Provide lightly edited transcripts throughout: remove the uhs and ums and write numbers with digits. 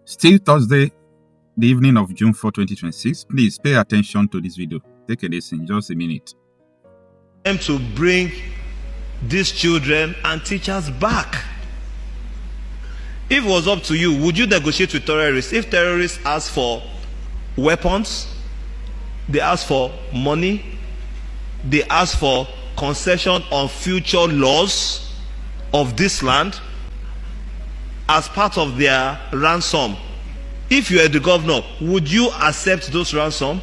Still Thursday, the evening of June 4, 2026. Please pay attention to this video. Take a listen, just a minute. To bring these children and teachers back. If it was up to you, would you negotiate with terrorists? If terrorists ask for weapons, they ask for money, they ask for concession on future laws of this land as part of their ransom, if you are the governor, would you accept those ransom?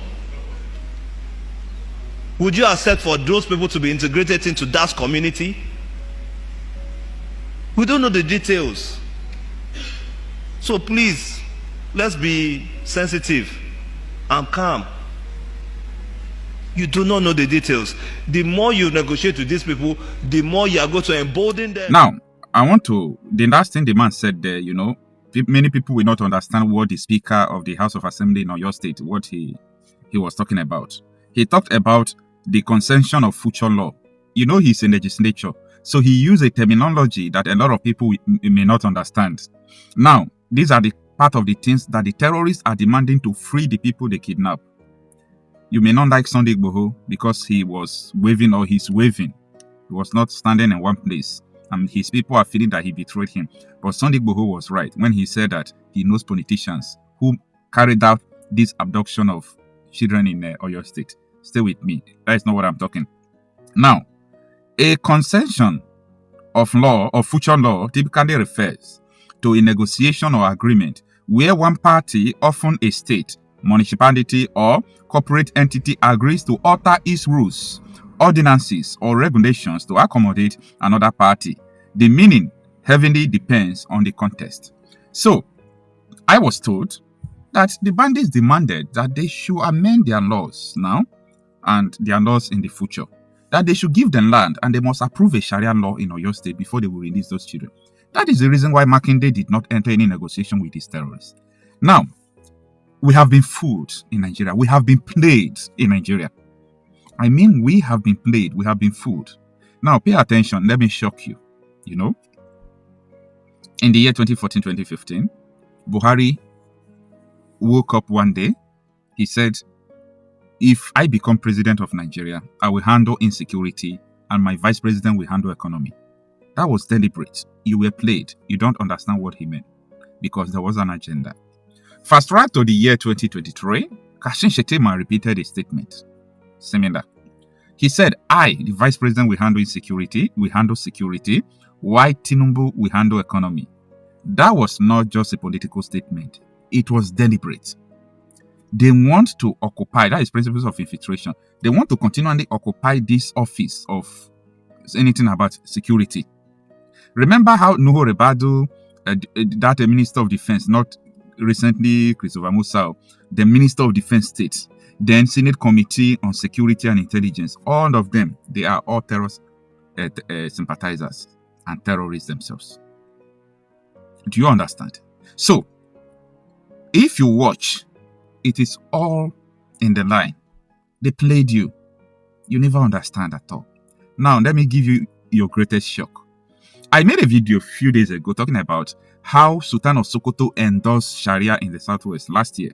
Would you accept for those people to be integrated into that community? We don't know the details. So please, let's be sensitive and calm. You do not know the details. The more you negotiate with these people, the more you are going to embolden them. Now, the last thing the man said there, many people will not understand what the Speaker of the House of Assembly in Oyo State, what he was talking about. He talked about the concession of future law. He's in the legislature, so he used a terminology that a lot of people may not understand. Now, these are the part of the things that the terrorists are demanding to free the people they kidnap. You may not like Sunday Igboho because he was waving or he's waving. He was not standing in one place. And his people are feeling that he betrayed him. But Sunday Igboho was right when he said that he knows politicians who carried out this abduction of children in Oyo State. Stay with me. That is not what I'm talking. Now, a concession of law or future law typically refers to a negotiation or agreement where one party, often a state, municipality, or corporate entity, agrees to alter its rules, ordinances, or regulations to accommodate another party. The meaning heavily depends on the context. So, I was told that the bandits demanded that they should amend their laws now and their laws in the future. That they should give them land and they must approve a Sharia law in Oyo State before they will release those children. That is the reason why Makinde did not enter any negotiation with these terrorists. Now, we have been fooled in Nigeria. We have been played in Nigeria. I mean, we have been played. We have been fooled. Now, pay attention. Let me shock you. In the year 2014-2015, Buhari woke up one day. He said, if I become president of Nigeria, I will handle insecurity and my vice president will handle economy. That was deliberate. You were played. You don't understand what he meant because there was an agenda. Fast track to the year 2023, Kashim Shettima repeated a statement similar. He said, I, the vice president, will handle insecurity, we handle security, while Tinubu will handle economy. That was not just a political statement. It was deliberate. They want to occupy, that is principles of infiltration. They want to continually occupy this office of anything about security. Remember how Nuhu Rebadu, that minister of defense, not recently Christopher Musa, the minister of defense state, then Senate Committee on Security and Intelligence, all of them, they are all terrorist sympathizers and terrorists themselves. Do you understand? So, if you watch, it is all in the line. They played you. You never understand at all. Now, let me give you your greatest shock. I made a video a few days ago talking about how Sultan of Sokoto endorsed Sharia in the Southwest last year.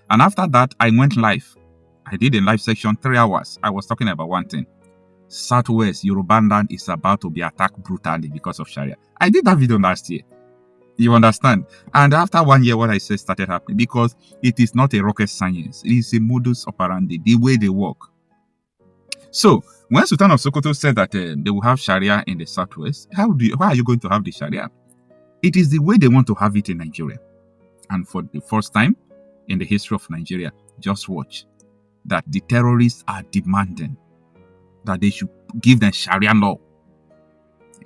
And after that, I went live. I did a live section, 3 hours. I was talking about one thing. Southwest, Yoruba land is about to be attacked brutally because of Sharia. I did that video last year. You understand? And after 1 year, what I said started happening because it is not a rocket science. It is a modus operandi, the way they work. So, when Sultan of Sokoto said that they will have Sharia in the Southwest, why are you going to have the Sharia? It is the way they want to have it in Nigeria. And for the first time in the history of Nigeria, just watch that the terrorists are demanding that they should give them Sharia law.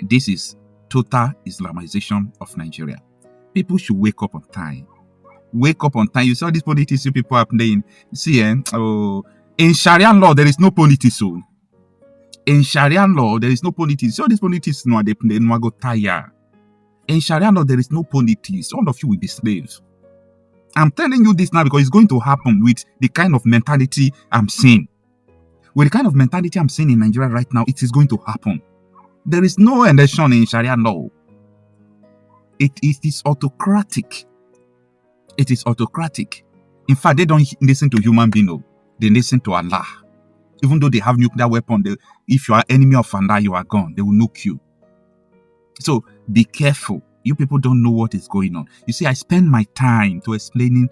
This is total Islamization of Nigeria. People should wake up on time. Wake up on time. You saw these politics you people are playing. See, in Sharia law, there is no politics. In Sharia law, there is no politics. So these politics, they play, go tire. In Sharia law, there is no politics. All of you will be slaves. I'm telling you this now because it's going to happen with the kind of mentality I'm seeing. With the kind of mentality I'm seeing in Nigeria right now, it is going to happen. There is no election in Sharia law. It is autocratic. It is autocratic. In fact, they don't listen to human beings. They listen to Allah. Even though they have nuclear weapon, if you are enemy of Allah, you are gone. They will nuke you. So be careful. You people don't know what is going on. You see, I spend my time to explaining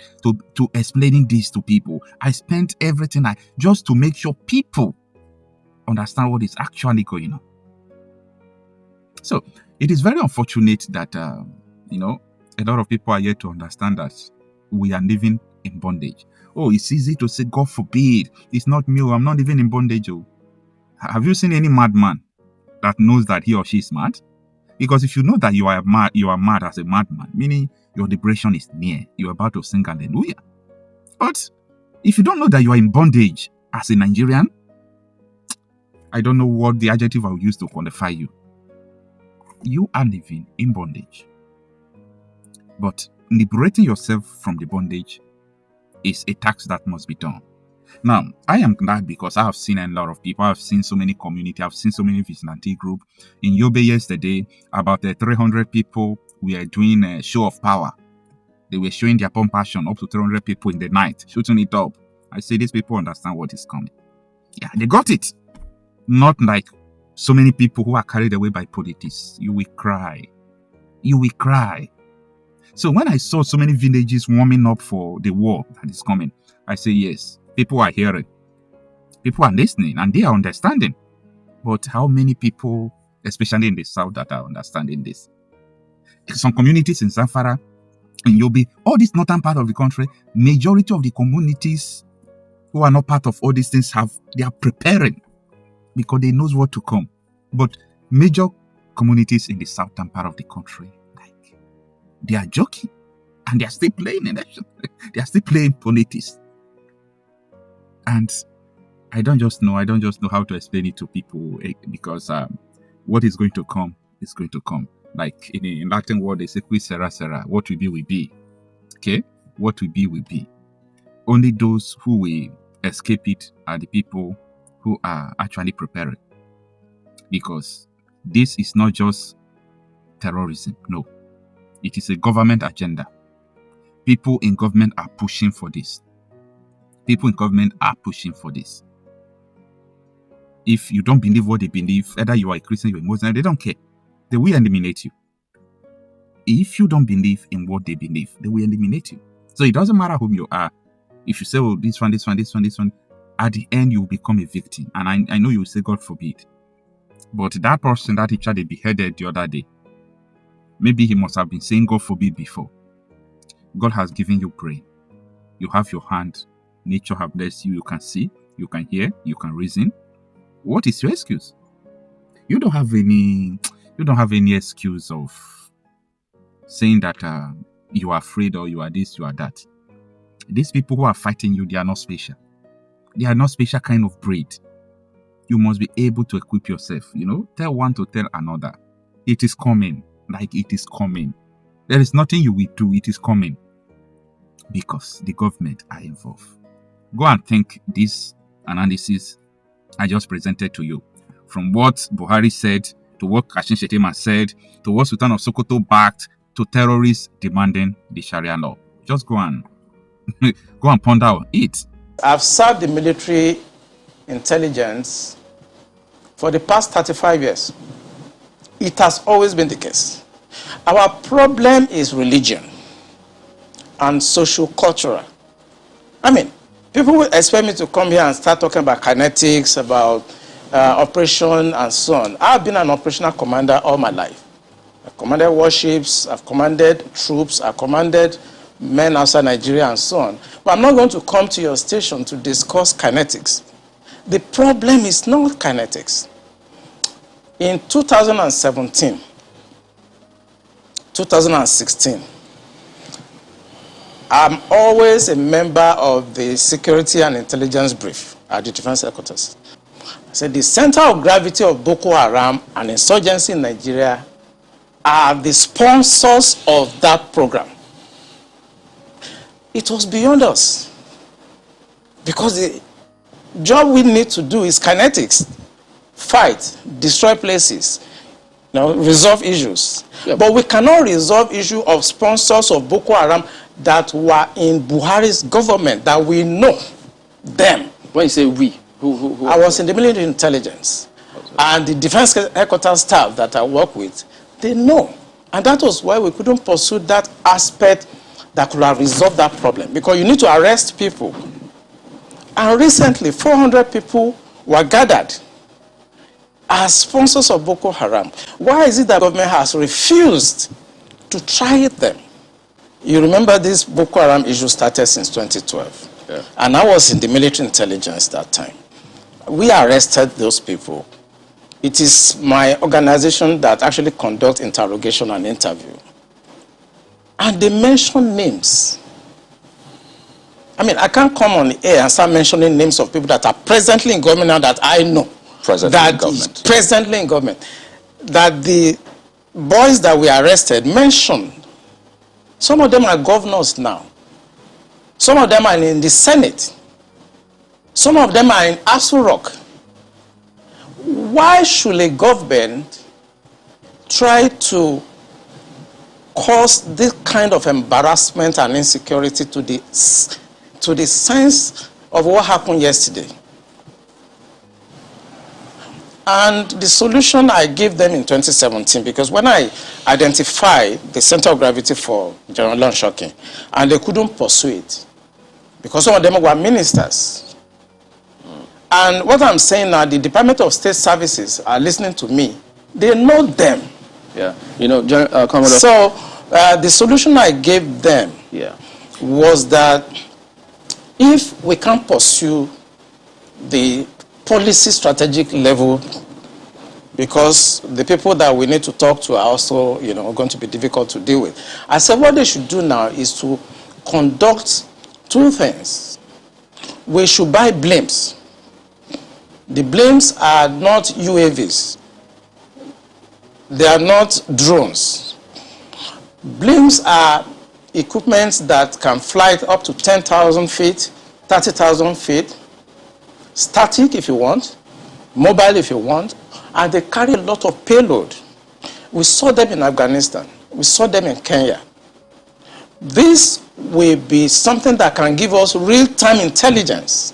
this to people. I spent everything just to make sure people understand what is actually going on. So it is very unfortunate that a lot of people are yet to understand that we are living in bondage. Oh, it's easy to say, God forbid. It's not me. I'm not living in bondage. Oh. Have you seen any madman that knows that he or she is mad? Because if you know that you are mad as a madman, meaning your liberation is near. You're about to sing hallelujah. But if you don't know that you are in bondage as a Nigerian, I don't know what the adjective I will use to qualify you. You are living in bondage. But liberating yourself from the bondage is a task that must be done. Now, I am glad because I have seen a lot of people. I've seen so many community. I've seen so many vigilante group. In Yobe yesterday, about 300 people were doing a show of power. They were showing their pump passion, up to 300 people in the night, shooting it up. I say these people understand what is coming. Yeah, they got it. Not like so many people who are carried away by politics. You will cry. You will cry. So when I saw so many villages warming up for the war that is coming, I say yes, people are hearing. People are listening and they are understanding. But how many people, especially in the south, that are understanding this? Some communities in Zamfara, in Yobe, all this northern part of the country, majority of the communities who are not part of all these things they are preparing because they knows what to come. But major communities in the southern part of the country, they are joking and they are still playing election. They are still playing politics. And I don't just know how to explain it to people because what is going to come is going to come. Like in the Latin word, they say, qui sera, sera. What will be, will be. Okay? What will be, will be. Only those who will escape it are the people who are actually preparing. Because this is not just terrorism. No. It is a government agenda. People in government are pushing for this. People in government are pushing for this. If you don't believe what they believe, either you are a Christian, you are a Muslim, they don't care. They will eliminate you. If you don't believe in what they believe, they will eliminate you. So it doesn't matter whom you are. If you say, oh, this one, at the end you will become a victim. And I know you will say, God forbid. But that person, that teacher they beheaded the other day, maybe he must have been saying God forbid before. God has given you brain. You have your hand. Nature has blessed you. You can see, you can hear, you can reason. What is your excuse? You don't have any excuse of saying that you are afraid or you are this, you are that. These people who are fighting you, they are not special. They are not special kind of breed. You must be able to equip yourself, tell one to tell another. It is coming. Like it is coming. There is nothing you will do. It is coming. Because the government are involved. Go and think this analysis I just presented to you. From what Buhari said, to what Kashim Shettima said, to what Sultan of Sokoto backed, to terrorists demanding the Sharia law. Just go and ponder on it. I've served the military intelligence for the past 35 years. It has always been the case. Our problem is religion and social-cultural. I mean, people will expect me to come here and start talking about kinetics, about operation and so on. I've been an operational commander all my life. I've commanded warships, I've commanded troops, I've commanded men outside Nigeria and so on. But I'm not going to come to your station to discuss kinetics. The problem is not kinetics. In 2017, 2016, I'm always a member of the Security and Intelligence Brief at the Defense Headquarters. I said the center of gravity of Boko Haram and insurgency in Nigeria are the sponsors of that program. It was beyond us. Because the job we need to do is kinetics. Fight, destroy places, resolve issues. Yeah. But we cannot resolve issue of sponsors of Boko Haram that were in Buhari's government that we know them. When you say we, who I was in the military intelligence. And the defense headquarters staff that I work with, they know. And that was why we couldn't pursue that aspect that could have resolved that problem. Because you need to arrest people. And recently, 400 people were gathered as sponsors of Boko Haram. Why is it that the government has refused to try them? You remember this Boko Haram issue started since 2012. Yeah. And I was in the military intelligence that time. We arrested those people. It is my organization that actually conducts interrogation and interview. And they mention names. I mean, I can't come on the air and start mentioning names of people that are presently in government now that I know. Presently in government. That the boys that we arrested mentioned. Some of them are governors now. Some of them are in the Senate. Some of them are in Aso Rock. Why should a government try to cause this kind of embarrassment and insecurity to the sense of what happened yesterday? And the solution I gave them in 2017, because when I identified the center of gravity for General Lonshokin, and they couldn't pursue it, because some of them were ministers. And what I'm saying now, the Department of State Services are listening to me. They know them. Yeah, you know, Commodore. So the solution I gave them was that if we can't pursue the policy strategic level, because the people that we need to talk to are also, you know, going to be difficult to deal with. I said what they should do now is to conduct two things. We should buy blimps. The blimps are not UAVs. They are not drones. Blimps are equipment that can fly up to 10,000 feet, 30,000 feet, static if you want, mobile if you want, and they carry a lot of payload. We saw them in Afghanistan. We saw them in Kenya. This will be something that can give us real-time intelligence.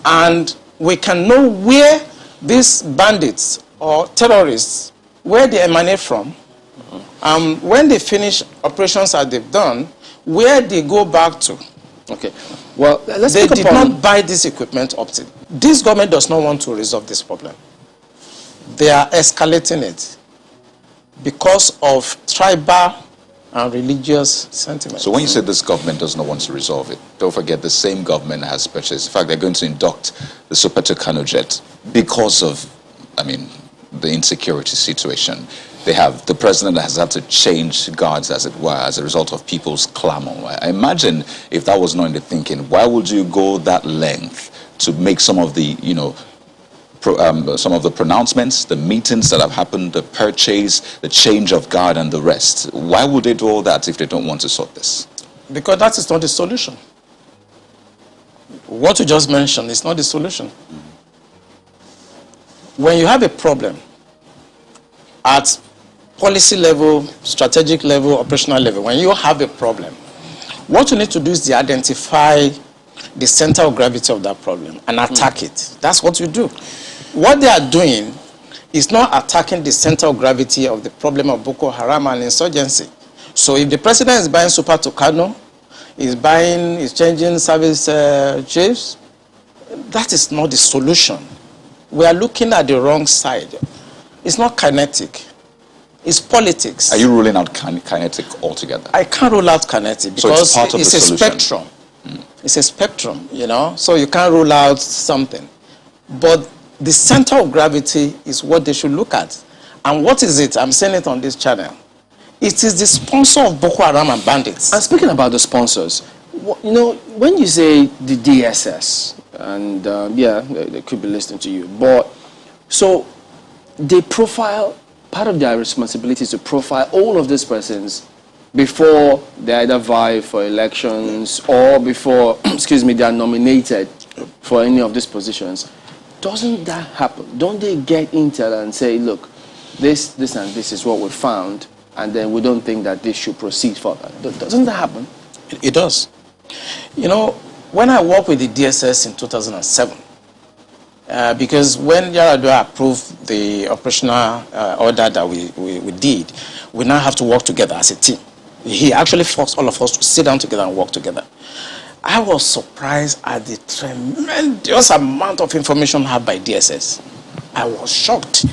And we can know where these bandits or terrorists, where they emanate from, when they finish operations that they've done, where they go back to. Okay. Well, let's They did not buy this equipment up to. This government does not want to resolve this problem. They are escalating it because of tribal and religious sentiments. So when you say this government does not want to resolve it, don't forget the same government has purchased. In fact, they're going to induct the Super Tucano jet because of, I mean, the insecurity situation. They have, the president has had to change guards, as it were, as a result of people's clamor. I imagine if that was not in the thinking, why would you go that length to make some of the, you know, some of the pronouncements, the meetings that have happened, the purchase, the change of guard and the rest? Why would they do all that if they don't want to sort this? Because that is not the solution. What you just mentioned is not the solution. When you have a problem at policy level, strategic level, operational level, when you have a problem, what you need to do is to identify the center of gravity of that problem and attack it. That's what you do. What they are doing is not attacking the center of gravity of the problem of Boko Haram and insurgency. So if the president is buying Super Tucano, is changing service chiefs, that is not the solution. We are looking at the wrong side. It's not kinetic. It's politics. Are you ruling out kinetic altogether? I can't rule out kinetic because so it's a spectrum. It's a spectrum, you know, so you can't rule out something. But the center of gravity is what they should look at. And what is it? I'm saying it on this channel. It is the sponsor of Boko Haram and bandits. And speaking about the sponsors, you know, when you say the DSS, and yeah, they could be listening to you, but so they profile, part of their responsibility is to profile all of these persons before they either vie for elections or before, excuse me, they are nominated for any of these positions. Doesn't that happen? Don't they get intel and say, look, this and this is what we found, and then we don't think that this should proceed further? Doesn't that happen? It does. You know, when I worked with the DSS in 2007, because when Yaradua approved the operational order that we did, we now have to work together as a team. He actually forced all of us to sit down together and work together. I was surprised at the tremendous amount of information had by DSS. I was shocked.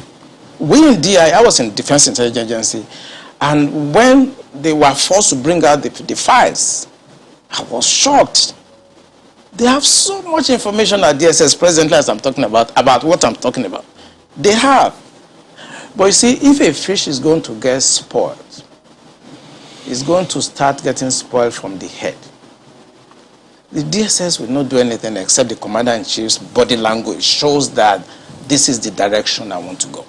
We in DI, I was in Defense Intelligence Agency, and when they were forced to bring out the files, I was shocked. They have so much information at DSS presently as I'm talking about what I'm talking about. They have. But you see, if a fish is going to get spoiled, it's going to start getting spoiled from the head. The DSS will not do anything except the Commander-in-Chief's body language shows that this is the direction I want to go.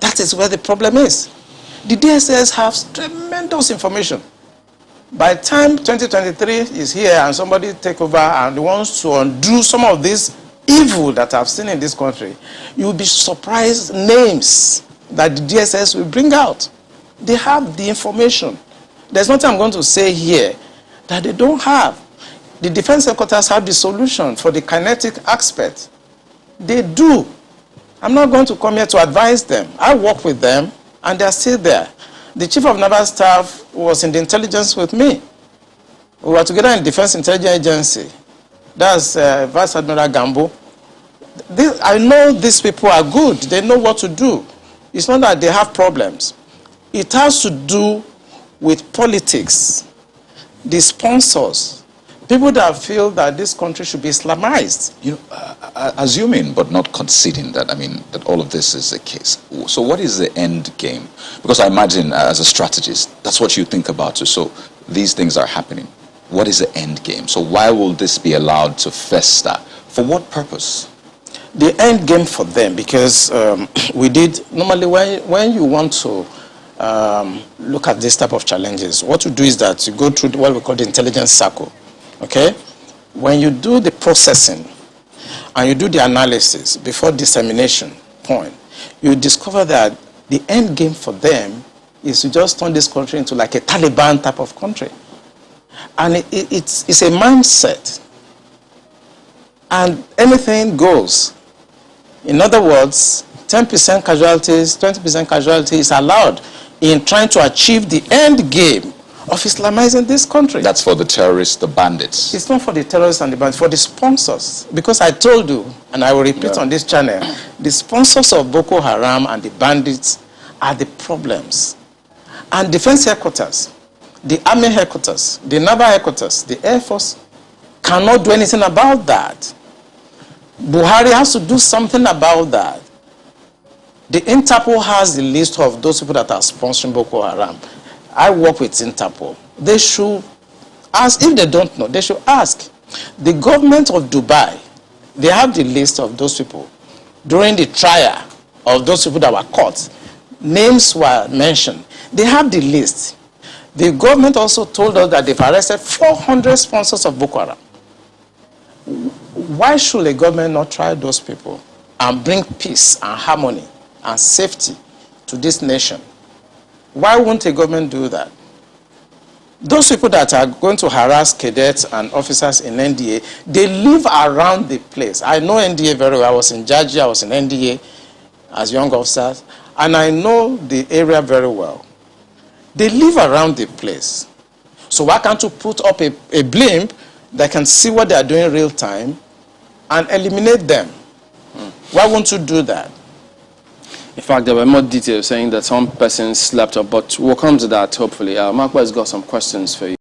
That is where the problem is. The DSS has tremendous information. By the time 2023 is here and somebody take over and wants to undo some of this evil that I've seen in this country, you'll be surprised names that the DSS will bring out. They have the information. There's nothing I'm going to say here that they don't have. The defense headquarters have the solution for the kinetic aspect. They do. I'm not going to come here to advise them. I work with them and they're still there. The Chief of Naval Staff was in the intelligence with me. We were together in Defense Intelligence Agency. That's Vice Admiral Gambo. I know these people are good. They know what to do. It's not that they have problems. It has to do with politics, the sponsors, people that feel that this country should be Islamized. You know, assuming but not conceding that, that all of this is the case. So what is the end game? Because I imagine as a strategist, that's what you think about too. So these things are happening. What is the end game? So why will this be allowed to fester? For what purpose? The end game for them, because we did, normally when you want to look at this type of challenges, what you do is that you go through what we call the intelligence circle. Okay? When you do the processing and you do the analysis before dissemination point, you discover that the end game for them is to just turn this country into like a Taliban type of country. And it's a mindset. And anything goes. In other words, 10% casualties, 20% casualties is allowed in trying to achieve the end game of Islamizing this country. That's for the terrorists, the bandits. It's not for the terrorists and the bandits, for the sponsors. Because I told you, and I will repeat on this channel, the sponsors of Boko Haram and the bandits are the problems. And defense headquarters, the army headquarters, the naval headquarters, the air force cannot do anything about that. Buhari has to do something about that. The Interpol has the list of those people that are sponsoring Boko Haram. I work with Interpol. They should ask, if they don't know, they should ask. The government of Dubai, they have the list of those people. During the trial of those people that were caught, names were mentioned. They have the list. The government also told us that they've arrested 400 sponsors of Boko Haram. Why should a government not try those people and bring peace and harmony and safety to this nation? Why won't a government do that? Those people that are going to harass cadets and officers in NDA, they live around the place. I know NDA very well. I was in Georgia, I was in NDA as young officers, and I know the area very well. They live around the place. So why can't you put up a blimp that can see what they are doing in real time and eliminate them? Why won't you do that? In fact, there were more details saying that some persons slept up, but we'll come to that hopefully. Mark has got some questions for you.